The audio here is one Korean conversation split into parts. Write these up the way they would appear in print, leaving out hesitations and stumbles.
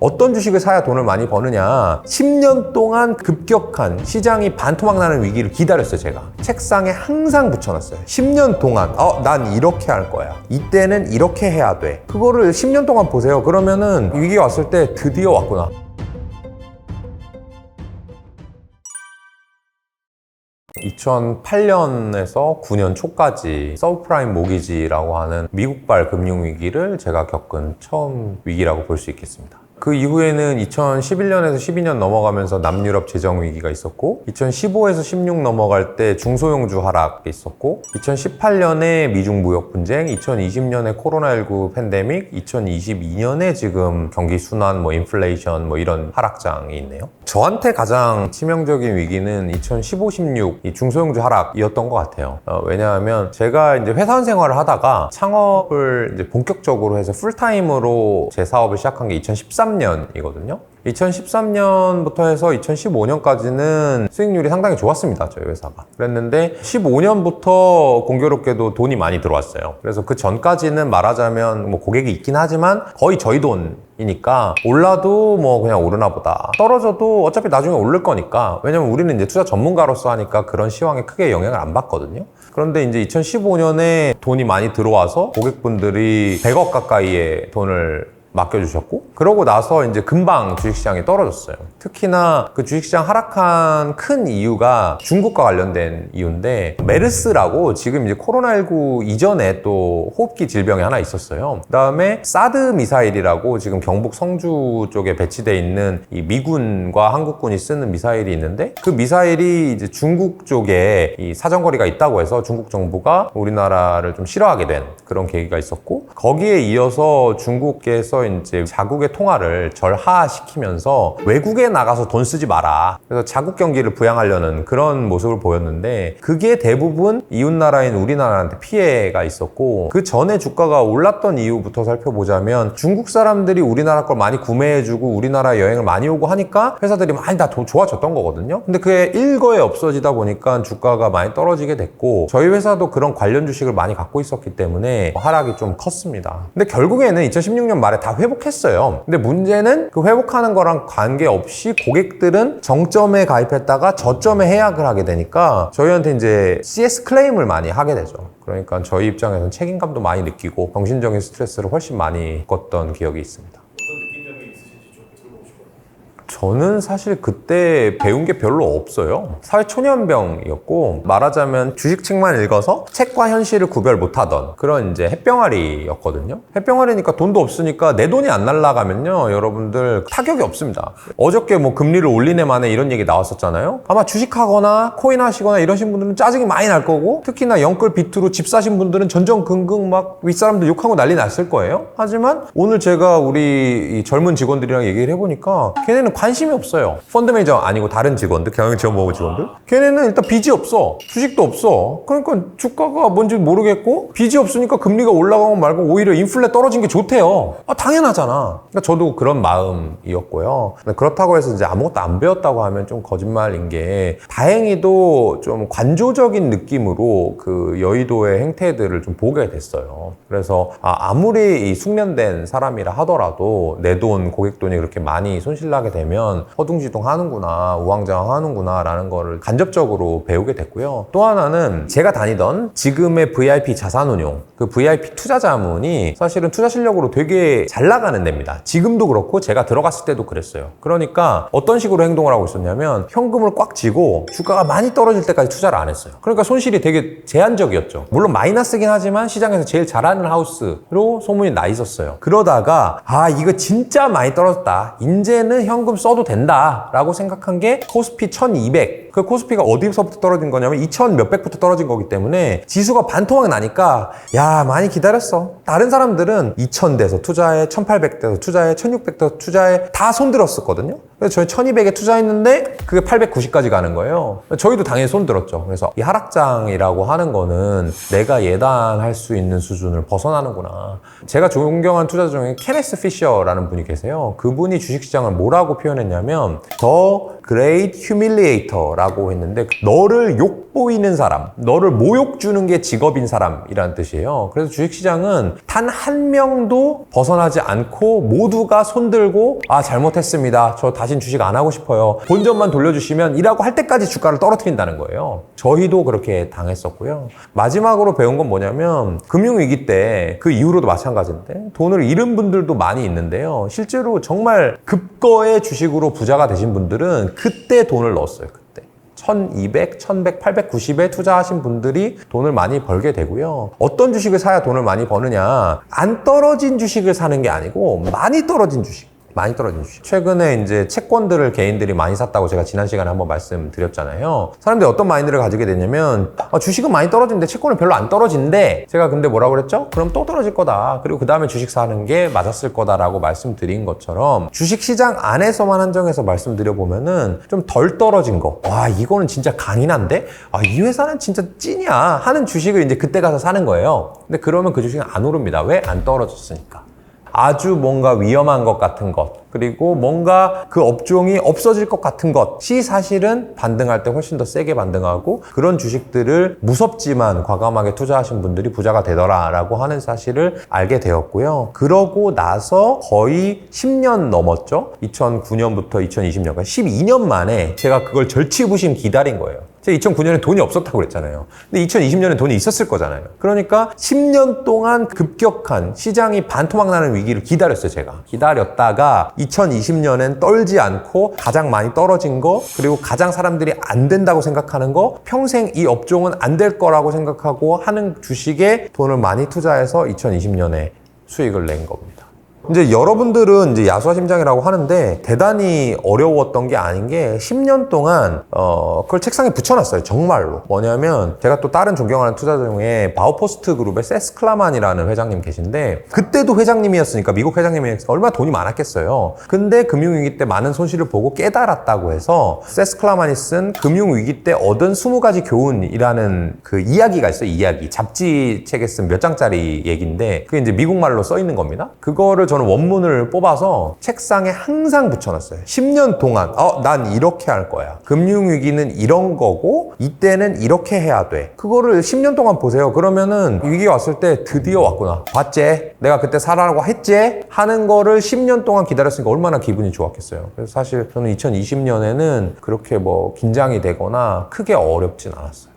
어떤 주식을 사야 돈을 많이 버느냐, 10년 동안 급격한 시장이 반토막 나는 위기를 기다렸어요. 제가 책상에 항상 붙여놨어요. 10년 동안 난 이렇게 할 거야, 이때는 이렇게 해야 돼. 그거를 10년 동안 보세요. 그러면은 위기가 왔을 때 드디어 왔구나. 2008년에서 9년 초까지 서브프라임 모기지라고 하는 미국발 금융위기를 제가 겪은 처음 위기라고 볼 수 있겠습니다. 그 이후에는 2011년에서 12년 넘어가면서 남유럽 재정위기가 있었고, 2015에서 16 넘어갈 때 중소형주 하락이 있었고, 2018년에 미중 무역 분쟁, 2020년에 코로나19 팬데믹, 2022년에 지금 경기 순환, 인플레이션 이런 하락장이 있네요. 저한테 가장 치명적인 위기는 2015, 16 이 중소형주 하락이었던 것 같아요. 왜냐하면 제가 이제 회사원 생활을 하다가 창업을 이제 본격적으로 해서 풀타임으로 제 사업을 시작한 게 2013년이거든요. 2013년부터 해서 2015년까지는 수익률이 상당히 좋았습니다. 저희 회사가. 그랬는데 15년부터 공교롭게도 돈이 많이 들어왔어요. 그래서 그 전까지는 말하자면 고객이 있긴 하지만 거의 저희 돈이니까 올라도 그냥 오르나 보다, 떨어져도 어차피 나중에 오를 거니까, 왜냐면 우리는 이제 투자 전문가로서 하니까 그런 시황에 크게 영향을 안 받거든요. 그런데 이제 2015년에 돈이 많이 들어와서 고객분들이 100억 가까이의 돈을 맡겨주셨고, 그러고 나서 이제 금방 주식시장이 떨어졌어요. 특히나 그 주식시장 하락한 큰 이유가 중국과 관련된 이유인데, 메르스라고 지금 이제 코로나19 이전에 또 호흡기 질병이 하나 있었어요. 그 다음에 사드 미사일이라고 지금 경북 성주 쪽에 배치되어 있는 이 미군과 한국군이 쓰는 미사일이 있는데, 그 미사일이 이제 중국 쪽에 이 사정거리가 있다고 해서 중국 정부가 우리나라를 좀 싫어하게 된 그런 계기가 있었고, 거기에 이어서 중국에서 이제 자국의 통화를 절하시키면서 외국에 나가서 돈 쓰지 마라, 그래서 자국 경기를 부양하려는 그런 모습을 보였는데, 그게 대부분 이웃나라인 우리나라한테 피해가 있었고, 그 전에 주가가 올랐던 이유부터 살펴보자면 중국 사람들이 우리나라 걸 많이 구매해주고 우리나라 여행을 많이 오고 하니까 회사들이 많이 다 좋아졌던 거거든요. 근데 그게 일거에 없어지다 보니까 주가가 많이 떨어지게 됐고, 저희 회사도 그런 관련 주식을 많이 갖고 있었기 때문에 하락이 좀 컸습니다. 근데 결국에는 2016년 말에 다 회복했어요. 근데 문제는 그 회복하는 거랑 관계없이 고객들은 정점에 가입했다가 저점에 해약을 하게 되니까 저희한테 이제 CS 클레임을 많이 하게 되죠. 그러니까 저희 입장에서는 책임감도 많이 느끼고 정신적인 스트레스를 훨씬 많이 겪었던 기억이 있습니다. 저는 사실 그때 배운 게 별로 없어요. 사회초년병이었고, 말하자면 주식책만 읽어서 책과 현실을 구별 못하던 그런 이제 햇병아리였거든요. 햇병아리니까 돈도 없으니까 내 돈이 안 날아가면요, 여러분들 타격이 없습니다. 어저께 금리를 올리네 마네 이런 얘기 나왔었잖아요. 아마 주식하거나 코인 하시거나 이러신 분들은 짜증이 많이 날 거고, 특히나 영끌 비트로 집 사신 분들은 전전긍긍 막 윗사람들 욕하고 난리 났을 거예요. 하지만 오늘 제가 우리 이 젊은 직원들이랑 얘기를 해보니까 걔네는 관심이 없어요. 펀드 매니저 아니고 다른 직원들, 경영지원본부 직원들, 걔네는 일단 빚이 없어, 주식도 없어. 그러니까 주가가 뭔지 모르겠고, 빚이 없으니까 금리가 올라가고 말고 오히려 인플레 떨어진 게 좋대요. 당연하잖아. 그러니까 저도 그런 마음이었고요. 그렇다고 해서 이제 아무것도 안 배웠다고 하면 좀 거짓말인 게, 다행히도 좀 관조적인 느낌으로 그 여의도의 행태들을 좀 보게 됐어요. 그래서 아무리 이 숙련된 사람이라 하더라도 내 돈, 고객 돈이 그렇게 많이 손실나게 되면 허둥지둥 하는구나, 우왕좌왕 하는구나 라는 거를 간접적으로 배우게 됐고요. 또 하나는 제가 다니던 지금의 VIP 자산운용, 그 VIP 투자자문이 사실은 투자 실력으로 되게 잘 나가는 데입니다. 지금도 그렇고 제가 들어갔을 때도 그랬어요. 그러니까 어떤 식으로 행동을 하고 있었냐면, 현금을 꽉 쥐고 주가가 많이 떨어질 때까지 투자를 안 했어요. 그러니까 손실이 되게 제한적이었죠. 물론 마이너스긴 하지만 시장에서 제일 잘하는 하우스로 소문이 나 있었어요. 그러다가 이거 진짜 많이 떨어졌다, 이제는 현금 써도 된다 라고 생각한 게 코스피 1200. 그 코스피가 어디서부터 떨어진 거냐면 2000 몇백부터 떨어진 거기 때문에 지수가 반토막 나니까 많이 기다렸어. 다른 사람들은 2000 돼서 투자해, 1800 돼서 투자해, 1600 돼서 투자해, 다 손들었었거든요. 그래서 저희 1200에 투자했는데 그게 890까지 가는 거예요. 저희도 당연히 손들었죠. 그래서 이 하락장이라고 하는 거는 내가 예단할 수 있는 수준을 벗어나는구나. 제가 존경한 투자자 중에 케네스 피셔라는 분이 계세요. 그분이 주식시장을 뭐라고 표현 표현했냐면 The Great Humiliator라고 했는데 너를 욕보이는 사람, 너를 모욕 주는 게 직업인 사람이라는 뜻이에요. 그래서 주식시장은 단 한 명도 벗어나지 않고 모두가 손들고 잘못했습니다. 저 다신 주식 안 하고 싶어요. 본전만 돌려주시면 이라고 할 때까지 주가를 떨어뜨린다는 거예요. 저희도 그렇게 당했었고요. 마지막으로 배운 건 뭐냐면 금융위기 때 그 이후로도 마찬가지인데 돈을 잃은 분들도 많이 있는데요. 실제로 정말 급거의 주식으로 부자가 되신 분들은 그때 돈을 넣었어요. 그때 1200, 1100, 890에 투자하신 분들이 돈을 많이 벌게 되고요. 어떤 주식을 사야 돈을 많이 버느냐, 안 떨어진 주식을 사는 게 아니고 많이 떨어진 주식. 최근에 이제 채권들을 개인들이 많이 샀다고 제가 지난 시간에 한번 말씀드렸잖아요. 사람들이 어떤 마인드를 가지게 되냐면 주식은 많이 떨어지는데 채권은 별로 안 떨어진대. 제가 근데 뭐라고 그랬죠? 그럼 또 떨어질 거다. 그리고 그 다음에 주식 사는 게 맞았을 거다라고 말씀드린 것처럼 주식시장 안에서만 한정해서 말씀드려보면은 좀 덜 떨어진 거, 이거는 진짜 강인한데? 이 회사는 진짜 찐이야 하는 주식을 이제 그때 가서 사는 거예요. 근데 그러면 그 주식은 안 오릅니다. 왜? 안 떨어졌으니까. 아주 뭔가 위험한 것 같은 것, 그리고 뭔가 그 업종이 없어질 것 같은 것이 사실은 반등할 때 훨씬 더 세게 반등하고, 그런 주식들을 무섭지만 과감하게 투자하신 분들이 부자가 되더라라고 하는 사실을 알게 되었고요. 그러고 나서 거의 10년 넘었죠. 2009년부터 2020년까지 12년 만에 제가 그걸 절치부심 기다린 거예요. 제가 2009년에 돈이 없었다고 그랬잖아요. 근데 2020년에 돈이 있었을 거잖아요. 그러니까 10년 동안 급격한 시장이 반토막 나는 위기를 기다렸어요, 제가. 기다렸다가 2020년엔 떨지 않고 가장 많이 떨어진 거, 그리고 가장 사람들이 안 된다고 생각하는 거, 평생 이 업종은 안 될 거라고 생각하고 하는 주식에 돈을 많이 투자해서 2020년에 수익을 낸 겁니다. 이제 여러분들은 이제 야수화심장이라고 하는데 대단히 어려웠던 게 아닌 게 10년 동안 그걸 책상에 붙여놨어요. 정말로. 뭐냐면 제가 또 다른 존경하는 투자자 중에 바우포스트 그룹의 세스 클라만이라는 회장님 계신데, 그때도 회장님이었으니까, 미국 회장님이었으니까 얼마나 돈이 많았겠어요. 근데 금융위기 때 많은 손실을 보고 깨달았다고 해서 세스 클라만이 쓴 금융위기 때 얻은 20가지 교훈이라는 그 이야기가 있어요. 이야기. 잡지 책에 쓴 몇 장짜리 얘기인데 그게 이제 미국말로 써 있는 겁니다. 그거를 저는 원문을 뽑아서 책상에 항상 붙여놨어요. 10년 동안 난 이렇게 할 거야. 금융위기는 이런 거고 이때는 이렇게 해야 돼. 그거를 10년 동안 보세요. 그러면은 위기가 왔을 때 드디어 왔구나. 봤지? 내가 그때 사라고 했지? 하는 거를 10년 동안 기다렸으니까 얼마나 기분이 좋았겠어요. 그래서 사실 저는 2020년에는 그렇게 뭐 긴장이 되거나 크게 어렵진 않았어요.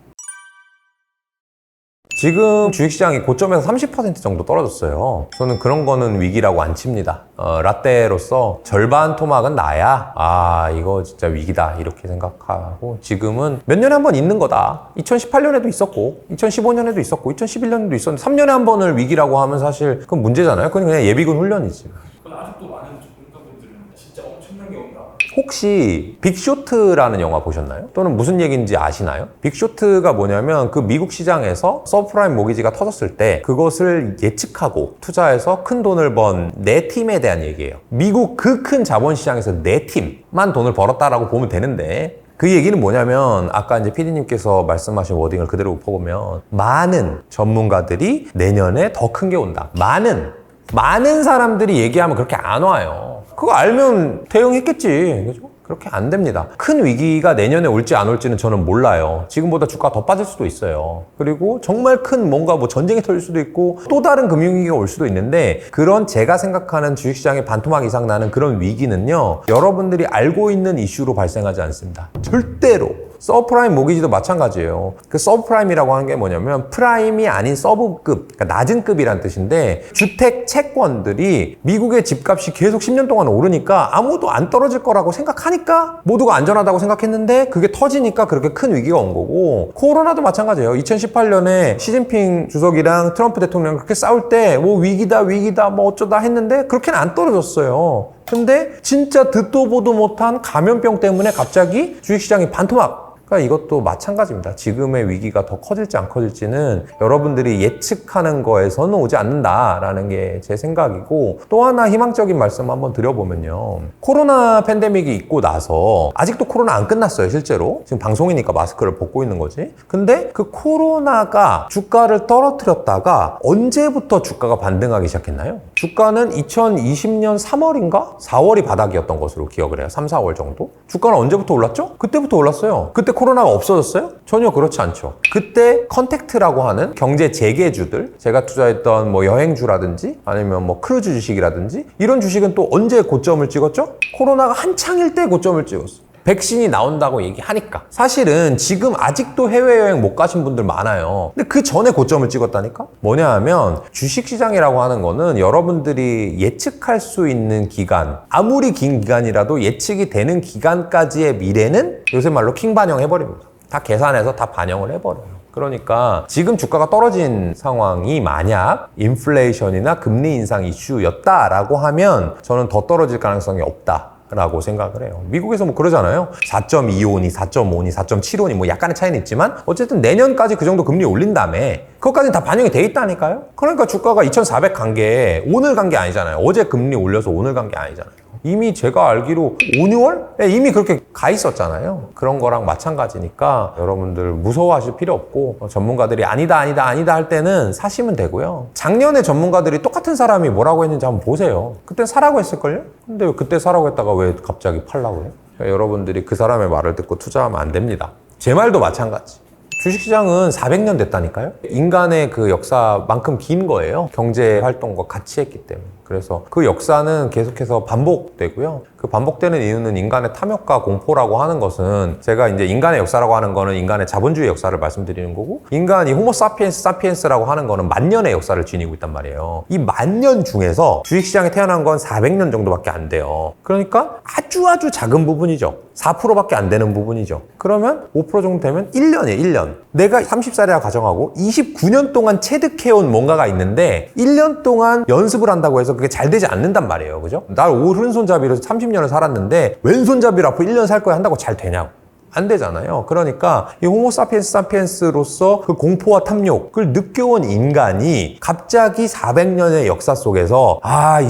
지금 주식시장이 고점에서 30% 정도 떨어졌어요. 저는 그런 거는 위기라고 안 칩니다. 라떼로서 절반 토막은 나야. 이거 진짜 위기다 이렇게 생각하고, 지금은 몇 년에 한 번 있는 거다. 2018년에도 있었고 2015년에도 있었고 2011년에도 있었는데 3년에 한 번을 위기라고 하면 사실 그건 문제잖아요. 그건 그냥 예비군 훈련이지. 아직도 많은 전문가분들은 진짜 엄청나게 온다. 혹시 빅쇼트라는 영화 보셨나요? 또는 무슨 얘기인지 아시나요? 빅쇼트가 뭐냐면 그 미국 시장에서 서브프라임 모기지가 터졌을 때 그것을 예측하고 투자해서 큰 돈을 번 네 팀에 대한 얘기예요. 미국 그 큰 자본시장에서 네 팀만 돈을 벌었다라고 보면 되는데, 그 얘기는 뭐냐면 아까 이제 PD님께서 말씀하신 워딩을 그대로 읊어보면 많은 전문가들이 내년에 더 큰 게 온다. 많은 사람들이 얘기하면 그렇게 안 와요. 그거 알면 대응했겠지. 그죠? 그렇게 안 됩니다. 큰 위기가 내년에 올지 안 올지는 저는 몰라요. 지금보다 주가가 더 빠질 수도 있어요. 그리고 정말 큰 뭔가 뭐 전쟁이 터질 수도 있고 또 다른 금융위기가 올 수도 있는데, 그런 제가 생각하는 주식시장의 반토막 이상 나는 그런 위기는요, 여러분들이 알고 있는 이슈로 발생하지 않습니다. 절대로. 서브프라임 모기지도 마찬가지예요. 그 서브프라임이라고 하는 게 뭐냐면 프라임이 아닌 서브급, 그러니까 낮은 급이란 뜻인데, 주택 채권들이 미국의 집값이 계속 10년 동안 오르니까 아무도 안 떨어질 거라고 생각하니까 모두가 안전하다고 생각했는데 그게 터지니까 그렇게 큰 위기가 온 거고, 코로나도 마찬가지예요. 2018년에 시진핑 주석이랑 트럼프 대통령 그렇게 싸울 때 뭐 위기다 뭐 어쩌다 했는데 그렇게는 안 떨어졌어요. 근데 진짜 듣도 보도 못한 감염병 때문에 갑자기 주식시장이 반토막 그러니까 이것도 마찬가지입니다. 지금의 위기가 더 커질지 안 커질지는 여러분들이 예측하는 거에서는 오지 않는다라는 게 제 생각이고, 또 하나 희망적인 말씀 한번 드려보면요. 코로나 팬데믹이 있고 나서 아직도 코로나 안 끝났어요, 실제로. 지금 방송이니까 마스크를 벗고 있는 거지. 근데 그 코로나가 주가를 떨어뜨렸다가 언제부터 주가가 반등하기 시작했나요? 주가는 2020년 3월인가? 4월이 바닥이었던 것으로 기억을 해요. 3, 4월 정도? 주가는 언제부터 올랐죠? 그때부터 올랐어요. 그때 코로나가 없어졌어요? 전혀 그렇지 않죠. 그때 컨택트라고 하는 경제 재계주들, 제가 투자했던 뭐 여행주라든지 아니면 뭐 크루즈 주식이라든지 이런 주식은 또 언제 고점을 찍었죠? 코로나가 한창일 때 고점을 찍었어요. 백신이 나온다고 얘기하니까. 사실은 지금 아직도 해외여행 못 가신 분들 많아요. 근데 그 전에 고점을 찍었다니까? 뭐냐 하면 주식시장이라고 하는 거는 여러분들이 예측할 수 있는 기간, 아무리 긴 기간이라도 예측이 되는 기간까지의 미래는 요새 말로 킹반영 해버립니다. 다 계산해서 다 반영을 해버려요. 그러니까 지금 주가가 떨어진 상황이 만약 인플레이션이나 금리 인상 이슈였다라고 하면 저는 더 떨어질 가능성이 없다라고 생각을 해요. 미국에서 뭐 그러잖아요. 4.25니 4.5니 4.75니 뭐 약간의 차이는 있지만 어쨌든 내년까지 그 정도 금리 올린 다음에 그것까지는 다 반영이 돼 있다니까요. 그러니까 주가가 2,400 간 게 오늘 간 게 아니잖아요. 어제 금리 올려서 오늘 간 게 아니잖아요. 이미 제가 알기로 5, 6월? 네, 이미 그렇게 가 있었잖아요. 그런 거랑 마찬가지니까 여러분들 무서워하실 필요 없고 전문가들이 아니다 할 때는 사시면 되고요. 작년에 전문가들이 똑같은 사람이 뭐라고 했는지 한번 보세요. 그때 사라고 했을걸요? 근데 그때 사라고 했다가 왜 갑자기 팔라고 해요? 그러니까 여러분들이 그 사람의 말을 듣고 투자하면 안 됩니다. 제 말도 마찬가지. 주식시장은 400년 됐다니까요? 인간의 그 역사만큼 긴 거예요. 경제 활동과 같이 했기 때문에. 그래서 그 역사는 계속해서 반복되고요. 그 반복되는 이유는 인간의 탐욕과 공포라고 하는 것은 제가 이제 인간의 역사라고 하는 거는 인간의 자본주의 역사를 말씀드리는 거고 인간이 호모 사피엔스라고 하는 거는 만년의 역사를 지니고 있단 말이에요. 이 만년 중에서 주식시장에 태어난 건 400년 정도밖에 안 돼요. 그러니까 아주 작은 부분이죠. 4%밖에 안 되는 부분이죠. 그러면 5% 정도 되면 1년이에요, 1년. 내가 30살이라 가정하고 29년 동안 체득해온 뭔가가 있는데 1년 동안 연습을 한다고 해서 그게 잘 되지 않는단 말이에요. 그죠? 날 오른손잡이로 30년을 살았는데 왼손잡이로 앞으로 1년 살 거야 한다고 잘 되냐고. 안 되잖아요. 그러니까 이 호모 사피엔스로서 그 공포와 탐욕을 느껴온 인간이 갑자기 400년의 역사 속에서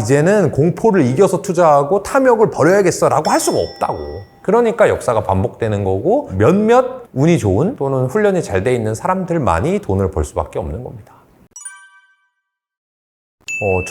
이제는 공포를 이겨서 투자하고 탐욕을 버려야겠어 라고 할 수가 없다고. 그러니까 역사가 반복되는 거고 몇몇 운이 좋은 또는 훈련이 잘 돼 있는 사람들만이 돈을 벌 수밖에 없는 겁니다.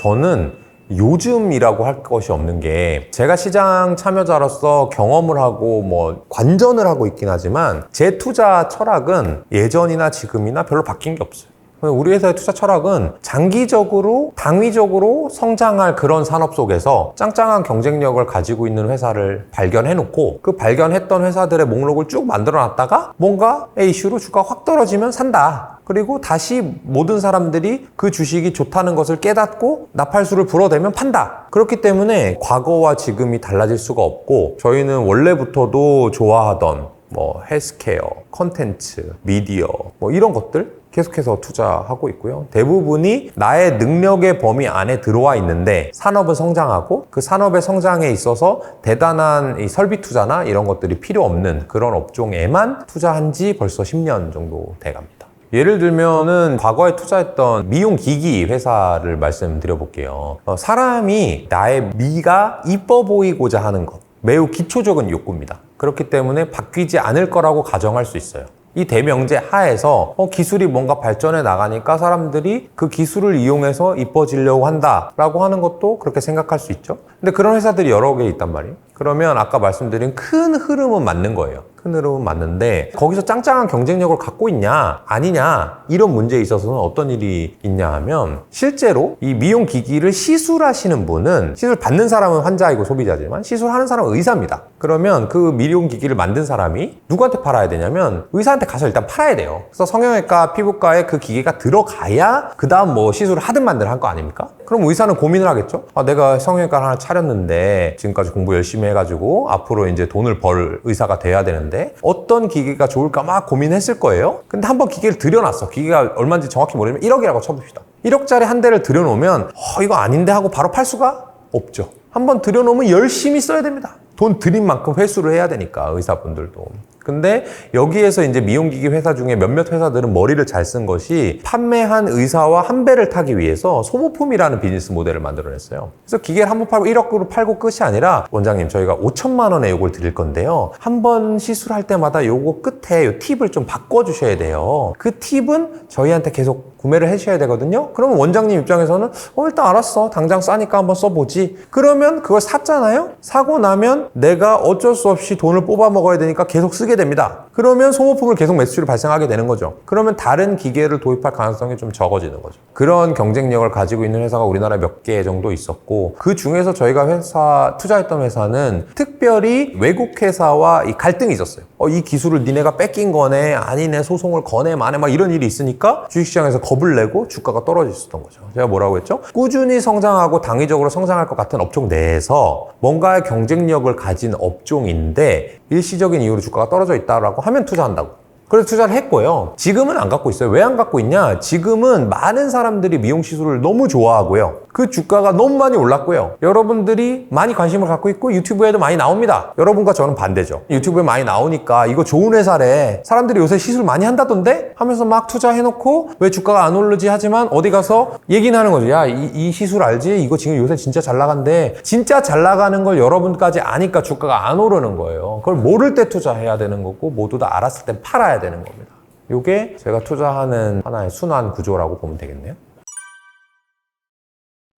저는 요즘이라고 할 것이 없는 게 제가 시장 참여자로서 경험을 하고 뭐 관전을 하고 있긴 하지만 제 투자 철학은 예전이나 지금이나 별로 바뀐 게 없어요. 우리 회사의 투자 철학은 장기적으로 당위적으로 성장할 그런 산업 속에서 짱짱한 경쟁력을 가지고 있는 회사를 발견해놓고 그 발견했던 회사들의 목록을 쭉 만들어놨다가 뭔가 이슈로 주가가 확 떨어지면 산다. 그리고 다시 모든 사람들이 그 주식이 좋다는 것을 깨닫고 나팔수를 불어대면 판다. 그렇기 때문에 과거와 지금이 달라질 수가 없고 저희는 원래부터도 좋아하던 뭐 헬스케어, 컨텐츠, 미디어 뭐 이런 것들 계속해서 투자하고 있고요. 대부분이 나의 능력의 범위 안에 들어와 있는데 산업은 성장하고 그 산업의 성장에 있어서 대단한 이 설비 투자나 이런 것들이 필요 없는 그런 업종에만 투자한 지 벌써 10년 정도 돼갑니다. 예를 들면은 과거에 투자했던 미용기기 회사를 말씀드려 볼게요. 사람이 나의 미가 이뻐 보이고자 하는 것, 매우 기초적인 욕구입니다. 그렇기 때문에 바뀌지 않을 거라고 가정할 수 있어요. 이 대명제 하에서 기술이 뭔가 발전해 나가니까 사람들이 그 기술을 이용해서 이뻐지려고 한다라고 하는 것도 그렇게 생각할 수 있죠. 근데 그런 회사들이 여러 개 있단 말이에요. 그러면 아까 말씀드린 큰 흐름은 맞는 거예요. 큰 흐름은 맞는데 거기서 짱짱한 경쟁력을 갖고 있냐 아니냐 이런 문제에 있어서는 어떤 일이 있냐 하면 실제로 이 미용기기를 시술하시는 분은 시술 받는 사람은 환자이고 소비자지만 시술하는 사람은 의사입니다. 그러면 그 미용기기를 만든 사람이 누구한테 팔아야 되냐면 의사한테 가서 일단 팔아야 돼요. 그래서 성형외과, 피부과에 그 기계가 들어가야 그 다음 뭐 시술을 하든 말든 할 거 아닙니까? 그럼 의사는 고민을 하겠죠. 내가 성형외과를 하나 차렸는데 지금까지 공부 열심히 해가지고 앞으로 이제 돈을 벌 의사가 돼야 되는데 어떤 기계가 좋을까 막 고민했을 거예요. 근데 한번 기계를 들여놨어. 기계가 얼마인지 정확히 모르지만 1억이라고 쳐봅시다. 1억짜리 한 대를 들여놓으면 이거 아닌데 하고 바로 팔 수가 없죠. 한번 들여놓으면 열심히 써야 됩니다. 돈 들인 만큼 회수를 해야 되니까 의사분들도. 근데 여기에서 이제 미용기기 회사 중에 몇몇 회사들은 머리를 잘 쓴 것이 판매한 의사와 한 배를 타기 위해서 소모품이라는 비즈니스 모델을 만들어냈어요. 그래서 기계를 한 번 팔고 1억으로 팔고 끝이 아니라 원장님 저희가 5천만 원에 이걸 드릴 건데요. 한 번 시술할 때마다 요거 끝에 요 팁을 좀 바꿔주셔야 돼요. 그 팁은 저희한테 계속 구매를 해주셔야 되거든요. 그러면 원장님 입장에서는 일단 알았어. 당장 싸니까 한번 써보지. 그러면 그걸 샀잖아요. 사고 나면 내가 어쩔 수 없이 돈을 뽑아 먹어야 되니까 계속 쓰게 됩니다. 그러면 소모품을 계속 매출이 발생하게 되는 거죠. 그러면 다른 기계를 도입할 가능성이 좀 적어지는 거죠. 그런 경쟁력을 가지고 있는 회사가 우리나라에 몇 개 정도 있었고 그 중에서 저희가 투자했던 회사는 특별히 외국 회사와 이 갈등이 있었어요. 이 기술을 니네가 뺏긴 거네, 아니네, 소송을 거네, 마네, 막 이런 일이 있으니까 주식시장에서 겁을 내고 주가가 떨어졌었던 거죠. 제가 뭐라고 했죠? 꾸준히 성장하고 당위적으로 성장할 것 같은 업종 내에서 뭔가의 경쟁력을 가진 업종인데 일시적인 이유로 주가가 떨어져 있다라고 하면 투자한다고. 그래서 투자를 했고요. 지금은 안 갖고 있어요. 왜 안 갖고 있냐? 지금은 많은 사람들이 미용 시술을 너무 좋아하고요. 그 주가가 너무 많이 올랐고요. 여러분들이 많이 관심을 갖고 있고 유튜브에도 많이 나옵니다. 여러분과 저는 반대죠. 유튜브에 많이 나오니까 이거 좋은 회사래. 사람들이 요새 시술 많이 한다던데? 하면서 막 투자해놓고 왜 주가가 안 오르지? 하지만 어디 가서 얘기는 하는 거죠. 야, 이 시술 알지? 이거 지금 요새 진짜 잘 나간대. 진짜 잘 나가는 걸 여러분까지 아니까 주가가 안 오르는 거예요. 그걸 모를 때 투자해야 되는 거고 모두 다 알았을 때 팔아야 되는 겁니다. 이게 제가 투자하는 하나의 순환 구조라고 보면 되겠네요.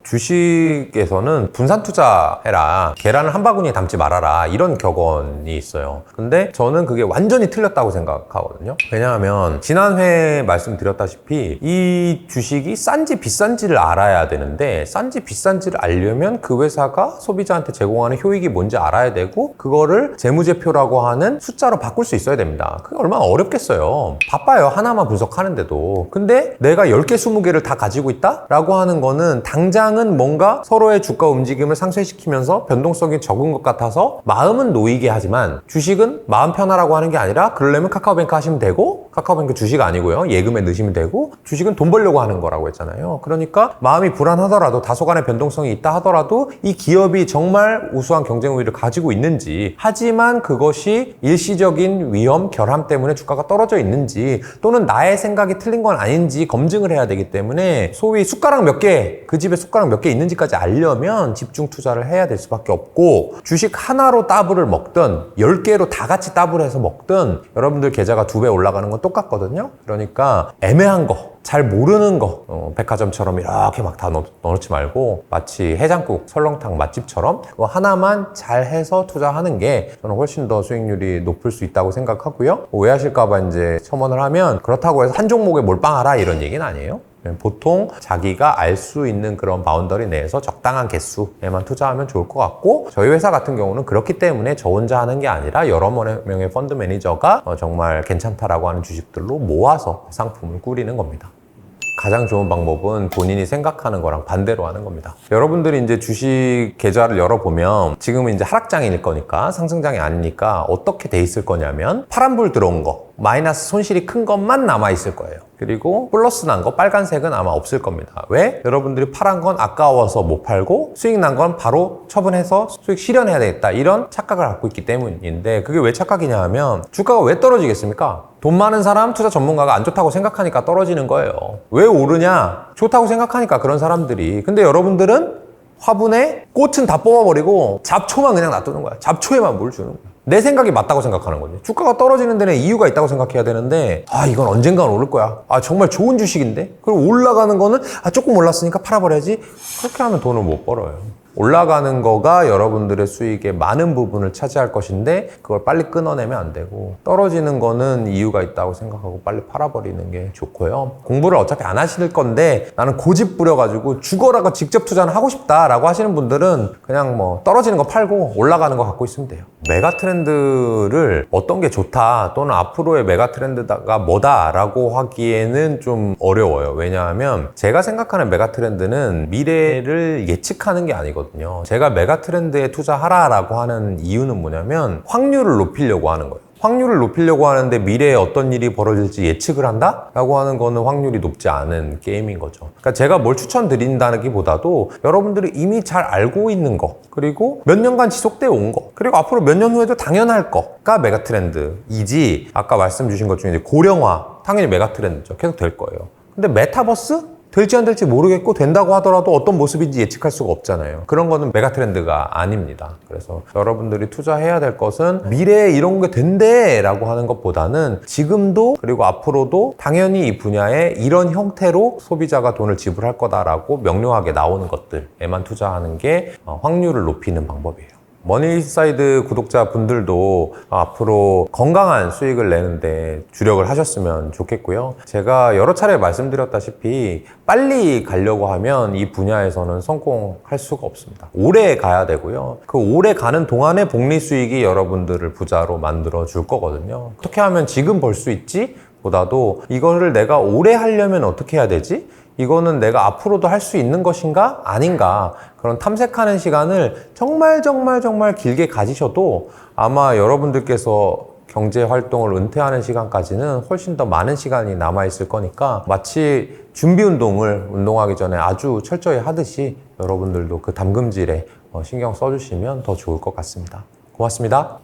주식에서는 분산 투자해라, 계란을 한 바구니에 담지 말아라, 이런 격언이 있어요. 근데 저는 그게 완전히 틀렸다고 생각하거든요. 왜냐하면 지난 회에 말씀드렸다시피 이 주식이 싼지 비싼지를 알아야 되는데 싼지 비싼지를 알려면 그 회사가 소비자한테 제공하는 효익이 뭔지 알아야 되고 그거를 재무제표라고 하는 숫자로 바꿀 수 있어야 됩니다. 그게 얼마나 어렵겠어요. 바빠요, 하나만 분석하는데도. 근데 내가 10개, 20개를 다 가지고 있다? 라고 하는 거는 당장 뭔가 서로의 주가 움직임을 상쇄시키면서 변동성이 적은 것 같아서 마음은 놓이게 하지만 주식은 마음 편하라고 하는 게 아니라 그러려면 카카오뱅크 하시면 되고, 카카오뱅크 주식 아니고요, 예금에 넣으시면 되고, 주식은 돈 벌려고 하는 거라고 했잖아요. 그러니까 마음이 불안하더라도 다소간의 변동성이 있다 하더라도 이 기업이 정말 우수한 경쟁 우위를 가지고 있는지, 하지만 그것이 일시적인 위험, 결함 때문에 주가가 떨어져 있는지 또는 나의 생각이 틀린 건 아닌지 검증을 해야 되기 때문에 소위 숟가락 몇 개, 그 집에 숟가락 몇 개 있는지까지 알려면 집중 투자를 해야 될 수밖에 없고, 주식 하나로 따블을 먹든 10개로 다 같이 따블해서 먹든 여러분들 계좌가 2배 올라가는 건 똑같거든요. 그러니까 애매한 거, 잘 모르는 거, 백화점처럼 이렇게 막 다 넣어놓지 말고 마치 해장국, 설렁탕 맛집처럼 그거 하나만 잘 해서 투자하는 게 저는 훨씬 더 수익률이 높을 수 있다고 생각하고요. 오해하실까봐 이제 첨언을 하면 그렇다고 해서 한 종목에 몰빵하라 이런 얘기는 아니에요. 보통 자기가 알 수 있는 그런 바운더리 내에서 적당한 개수에만 투자하면 좋을 것 같고, 저희 회사 같은 경우는 그렇기 때문에 저 혼자 하는 게 아니라 여러 명의 펀드 매니저가 정말 괜찮다라고 하는 주식들로 모아서 상품을 꾸리는 겁니다. 가장 좋은 방법은 본인이 생각하는 거랑 반대로 하는 겁니다. 여러분들이 이제 주식 계좌를 열어보면 지금은 이제 하락장일 거니까, 상승장이 아니니까 어떻게 돼 있을 거냐면 파란불 들어온 거, 마이너스 손실이 큰 것만 남아 있을 거예요. 그리고 플러스 난 거, 빨간색은 아마 없을 겁니다. 왜? 여러분들이 팔은 건 아까워서 못 팔고 수익 난 건 바로 처분해서 수익 실현해야 되겠다, 이런 착각을 갖고 있기 때문인데, 그게 왜 착각이냐 하면 주가가 왜 떨어지겠습니까? 돈 많은 사람, 투자 전문가가 안 좋다고 생각하니까 떨어지는 거예요. 왜 오르냐? 좋다고 생각하니까, 그런 사람들이. 근데 여러분들은 화분에 꽃은 다 뽑아버리고 잡초만 그냥 놔두는 거야. 잡초에만 물 주는 거야. 내 생각이 맞다고 생각하는 거지. 주가가 떨어지는 데는 이유가 있다고 생각해야 되는데, 이건 언젠간 오를 거야. 정말 좋은 주식인데? 그리고 올라가는 거는 조금 올랐으니까 팔아버려야지. 그렇게 하면 돈을 못 벌어요. 올라가는 거가 여러분들의 수익의 많은 부분을 차지할 것인데 그걸 빨리 끊어내면 안 되고, 떨어지는 거는 이유가 있다고 생각하고 빨리 팔아버리는 게 좋고요. 공부를 어차피 안 하실 건데 나는 고집 부려가지고 죽어라고 직접 투자는 하고 싶다라고 하시는 분들은 그냥 뭐 떨어지는 거 팔고 올라가는 거 갖고 있으면 돼요. 메가 트렌드를 어떤 게 좋다 또는 앞으로의 메가 트렌드가 뭐다라고 하기에는 좀 어려워요. 왜냐하면 제가 생각하는 메가 트렌드는 미래를 예측하는 게 아니거든요. 제가 메가 트렌드에 투자하라라고 하는 이유는 뭐냐면 확률을 높이려고 하는 거예요. 확률을 높이려고 하는데 미래에 어떤 일이 벌어질지 예측을 한다? 라고 하는 거는 확률이 높지 않은 게임인 거죠. 그러니까 제가 뭘 추천드린다기보다도 여러분들이 이미 잘 알고 있는 거, 그리고 몇 년간 지속되어 온 거, 그리고 앞으로 몇 년 후에도 당연할 거가 메가 트렌드이지, 아까 말씀 주신 것 중에 이제 고령화, 당연히 메가 트렌드죠. 계속 될 거예요. 근데 메타버스? 될지 안 될지 모르겠고 된다고 하더라도 어떤 모습인지 예측할 수가 없잖아요. 그런 거는 메가 트렌드가 아닙니다. 그래서 여러분들이 투자해야 될 것은 미래에 이런 게 된대 라고 하는 것보다는 지금도 그리고 앞으로도 당연히 이 분야에 이런 형태로 소비자가 돈을 지불할 거다라고 명료하게 나오는 것들에만 투자하는 게 확률을 높이는 방법이에요. 머니사이드 구독자분들도 앞으로 건강한 수익을 내는데 주력을 하셨으면 좋겠고요. 제가 여러 차례 말씀드렸다시피 빨리 가려고 하면 이 분야에서는 성공할 수가 없습니다. 오래 가야 되고요. 그 오래 가는 동안에 복리 수익이 여러분들을 부자로 만들어 줄 거거든요. 어떻게 하면 지금 벌 수 있지? 보다도 이거를 내가 오래 하려면 어떻게 해야 되지? 이거는 내가 앞으로도 할 수 있는 것인가? 아닌가? 그런 탐색하는 시간을 정말 길게 가지셔도 아마 여러분들께서 경제 활동을 은퇴하는 시간까지는 훨씬 더 많은 시간이 남아있을 거니까 마치 준비 운동을 운동하기 전에 아주 철저히 하듯이 여러분들도 그 담금질에 신경 써주시면 더 좋을 것 같습니다. 고맙습니다.